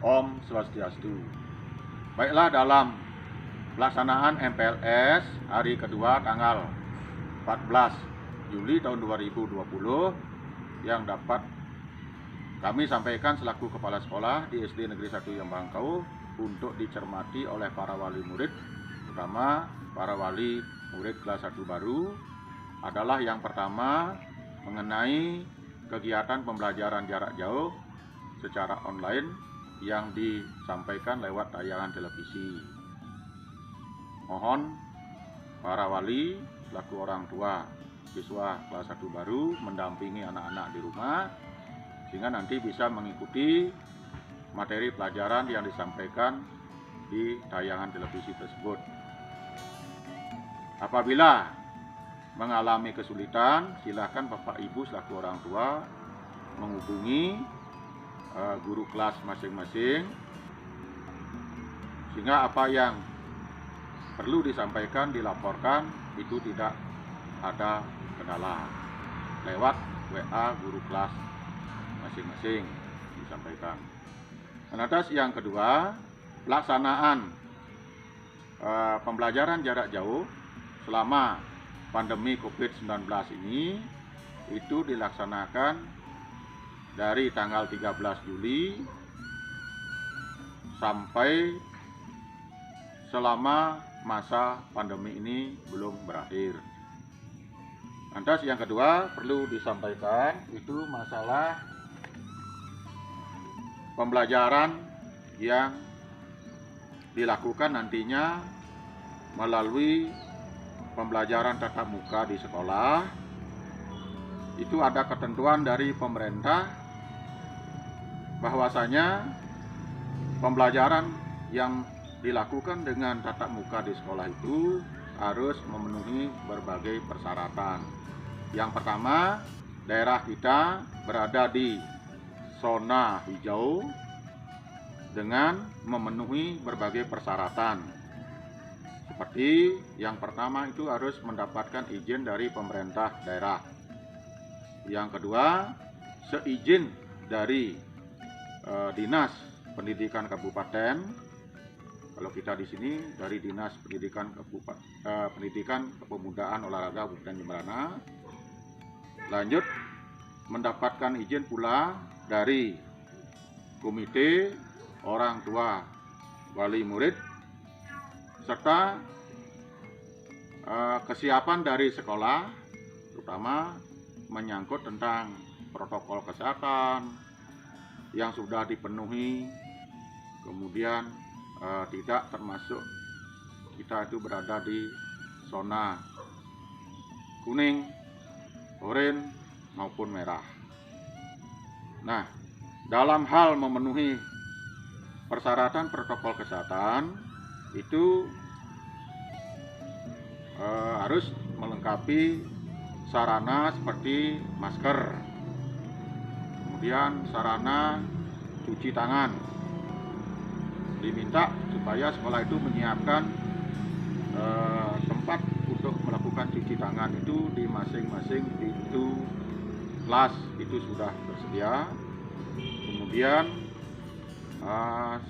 Om Swastiastu. Baiklah, dalam pelaksanaan MPLS hari kedua tanggal 14 Juli tahun 2020 yang dapat kami sampaikan selaku Kepala Sekolah di SD Negeri 1 Yambangkau untuk dicermati oleh para wali murid, terutama para wali murid kelas 1 baru, adalah yang pertama mengenai kegiatan pembelajaran jarak jauh secara online yang disampaikan lewat tayangan televisi. Mohon para wali selaku orang tua siswa kelas 1 baru mendampingi anak-anak di rumah sehingga nanti bisa mengikuti materi pelajaran yang disampaikan di tayangan televisi tersebut. Apabila mengalami kesulitan, silakan Bapak Ibu selaku orang tua menghubungi guru kelas masing-masing sehingga apa yang perlu disampaikan, dilaporkan itu tidak ada kendala. Lewat WA guru kelas masing-masing disampaikan. Dan atas yang kedua, pelaksanaan pembelajaran jarak jauh selama pandemi COVID-19 ini itu dilaksanakan dari tanggal 13 Juli sampai selama masa pandemi ini belum berakhir. Lantas yang kedua perlu disampaikan itu masalah pembelajaran yang dilakukan nantinya melalui pembelajaran tatap muka di sekolah. Itu ada ketentuan dari pemerintah bahwasanya pembelajaran yang dilakukan dengan tatap muka di sekolah itu harus memenuhi berbagai persyaratan. Yang pertama, daerah kita berada di zona hijau dengan memenuhi berbagai persyaratan. Seperti yang pertama itu harus mendapatkan izin dari pemerintah daerah. Yang kedua, seizin dari Dinas Pendidikan Kabupaten. Kalau kita di sini dari Dinas Pendidikan Pendidikan Kepemudaan Olahraga Kabupaten Jemberana. Lanjut mendapatkan izin pula dari Komite Orang Tua Wali Murid serta kesiapan dari sekolah, terutama menyangkut tentang protokol kesehatan yang sudah dipenuhi, kemudian tidak termasuk kita itu berada di zona kuning, oranye maupun merah. Nah, dalam hal memenuhi persyaratan protokol kesehatan itu harus melengkapi sarana seperti masker, kemudian sarana cuci tangan. Diminta supaya sekolah itu menyiapkan tempat untuk melakukan cuci tangan itu di masing-masing pintu kelas itu sudah tersedia. Kemudian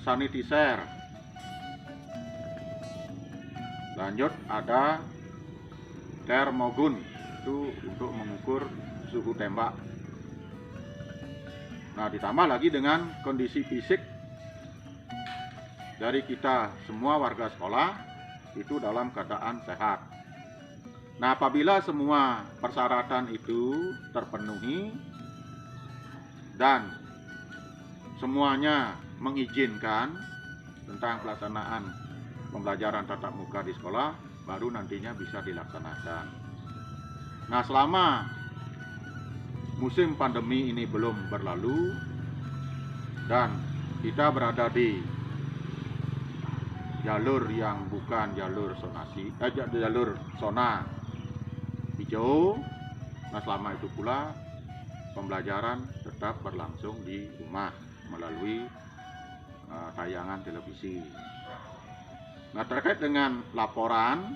sanitizer. Lanjut ada termogun itu untuk mengukur suhu tembak. Nah, ditambah lagi dengan kondisi fisik dari kita semua warga sekolah itu dalam keadaan sehat. Nah, apabila semua persyaratan itu terpenuhi dan semuanya mengizinkan tentang pelaksanaan pembelajaran tatap muka di sekolah, baru nantinya bisa dilaksanakan. Nah, selama musim pandemi ini belum berlalu dan kita berada di jalur yang bukan jalur jalur zona hijau, nah selama itu pula pembelajaran tetap berlangsung di rumah melalui tayangan televisi. Nah, terkait dengan laporan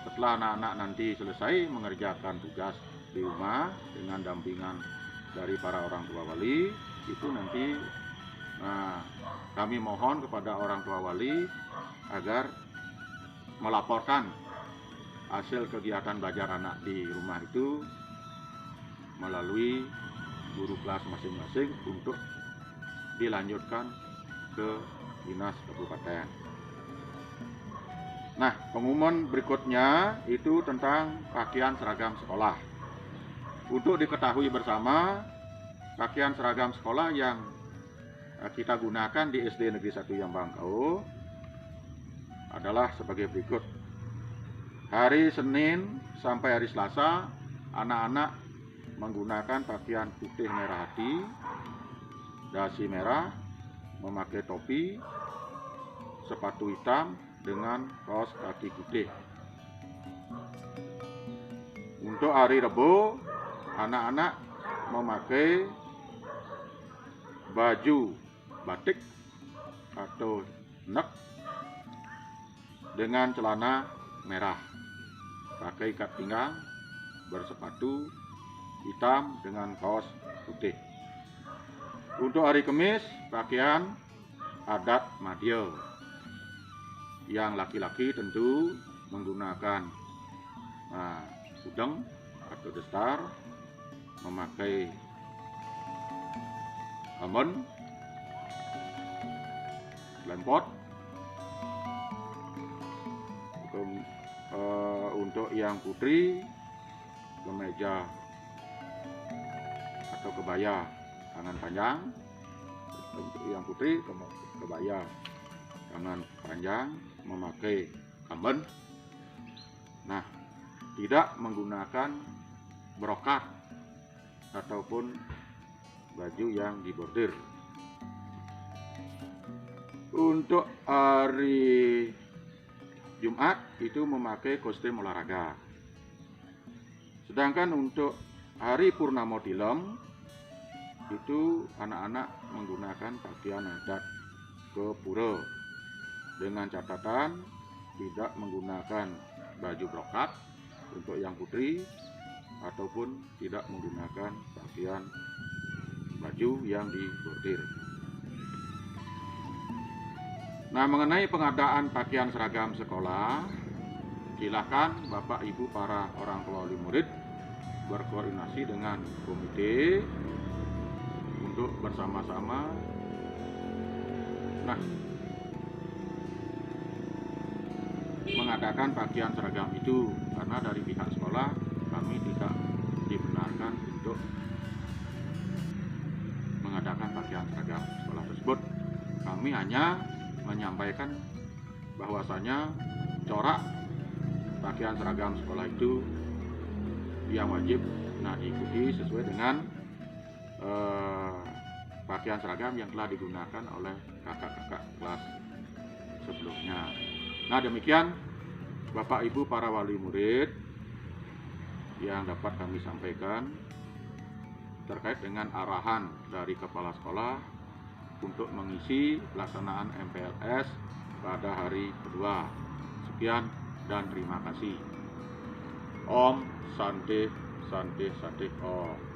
setelah anak-anak nanti selesai mengerjakan tugas di rumah dengan dampingan dari para orang tua wali, itu nanti Nah, kami mohon kepada orang tua wali agar melaporkan hasil kegiatan belajar anak di rumah itu melalui guru kelas masing-masing untuk dilanjutkan ke dinas kabupaten. Nah, pengumuman berikutnya itu tentang pakaian seragam sekolah. Untuk diketahui bersama, pakaian seragam sekolah yang kita gunakan di SD Negeri 1 Yambangkau adalah sebagai berikut. Hari Senin sampai hari Selasa, anak-anak menggunakan pakaian putih merah hati, dasi merah, memakai topi, sepatu hitam dengan kaos kaki putih. Untuk hari Rebo, anak-anak memakai baju batik atau nek dengan celana merah, pakai ikat pinggang, bersepatu hitam dengan kaos putih. Untuk hari Kamis, pakaian adat Madya. Yang laki-laki tentu menggunakan udeng atau destar, memakai helm, lempot. Untuk yang putri, kemeja atau kebaya tangan panjang. Untuk yang putri, kebaya tangan panjang, memakai kamben. Nah, tidak menggunakan brokat ataupun baju yang dibordir. Untuk hari Jumat itu memakai kostum olahraga. Sedangkan untuk hari Purnama Tilem itu anak-anak menggunakan pakaian adat ke pura dengan catatan tidak menggunakan baju brokat untuk yang putri ataupun tidak menggunakan pakaian baju yang dibordir. Nah, mengenai pengadaan pakaian seragam sekolah, silakan Bapak Ibu para orang tua wali murid berkoordinasi dengan komite untuk bersama-sama mengadakan pakaian seragam itu, karena dari pihak sekolah kami tidak dibenarkan untuk mengadakan pakaian seragam sekolah tersebut. Kami hanya menyampaikan bahwasanya corak pakaian seragam sekolah itu yang wajib diikuti sesuai dengan pakaian seragam yang telah digunakan oleh kakak-kakak kelas sebelumnya. Nah, demikian Bapak Ibu para wali murid yang dapat kami sampaikan terkait dengan arahan dari kepala sekolah untuk mengisi pelaksanaan MPLS pada hari kedua. Sekian dan terima kasih. Om Santi Santi Santi Om.